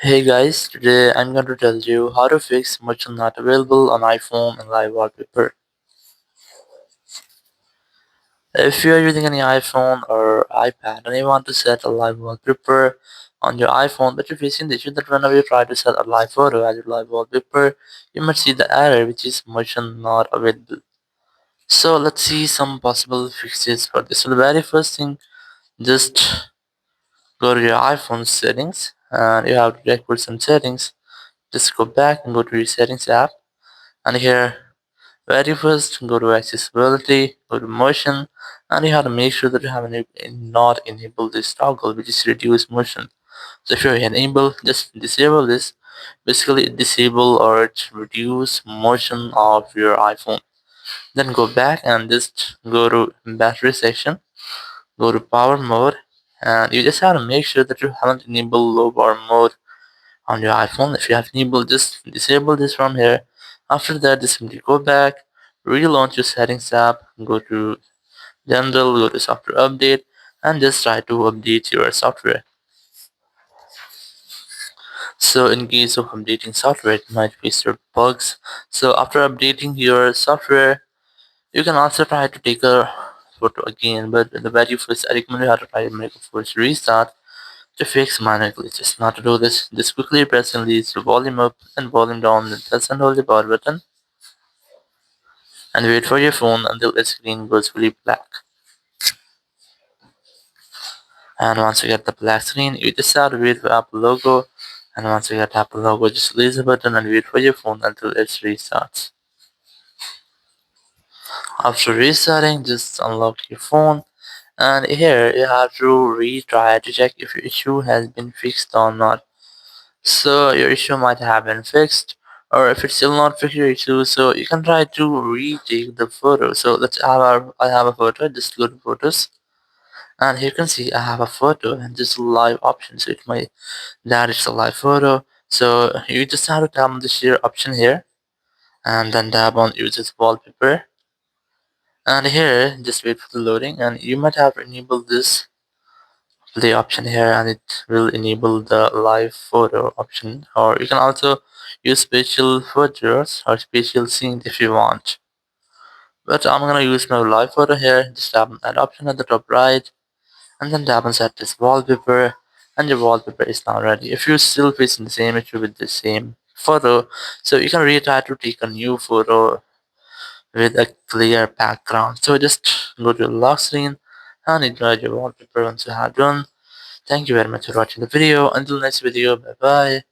Hey guys, today I'm going to tell you how to fix motion not available on iPhone and live wallpaper. If you are using any iPhone or iPad and you want to set a live wallpaper on your iPhone but you're facing the issue that whenever you try to set a live photo as your live wallpaper, you might see the error which is motion not available. So let's see some possible fixes for this. So the very first thing, just go to your iPhone settings and you have to record some settings. Just go back and go to your settings app, and here very first go to accessibility, go to motion, and you have to make sure that you have not enabled this toggle which is reduce motion. So if you enable, just disable this. Basically disable or reduce motion of your iPhone. Then go back and just go to battery section, go to power mode, and you just have to make sure that you haven't enabled low power mode on your iPhone. If you have enabled, just disable this from here. After that, just simply go back, relaunch your settings app, go to general, go to software update, and just try to update your software. So in case of updating software, it might face your bugs. So after updating your software, you can also try to take a photo again, but the very first I recommend you have to try to make a first restart to fix minor glitches. Now to do this, just quickly press and release the volume up and volume down, then press and hold the power button and wait for your phone until its screen goes fully black. And once you get the black screen, you just have to wait for Apple logo. And once you get Apple logo, just release the button and wait for your phone until it restarts. After restarting, just unlock your phone. And here you have to retry to check if your issue has been fixed or not. So your issue might have been fixed, or if it's still not fixed your issue, so you can try to retake the photo. So I have a photo. Just go to photos, and here you can see I have a photo and just live option. So it's my that is a live photo. So you just have to tap on the share option here, and then tap on use wallpaper. And here, just wait for the loading, and you might have enabled this play option here, and it will enable the live photo option. Or you can also use spatial photos or spatial scene if you want. But I'm gonna use my live photo here. Just tap on that option at the top right, and then tap on set this wallpaper, and your wallpaper is now ready. If you're still facing the same issue with the same photo, so you can retry to take a new photo with a clear background. So just go to the lock screen and enjoy your wallpaper once you have done. Thank you very much for watching the video. Until next video, bye bye.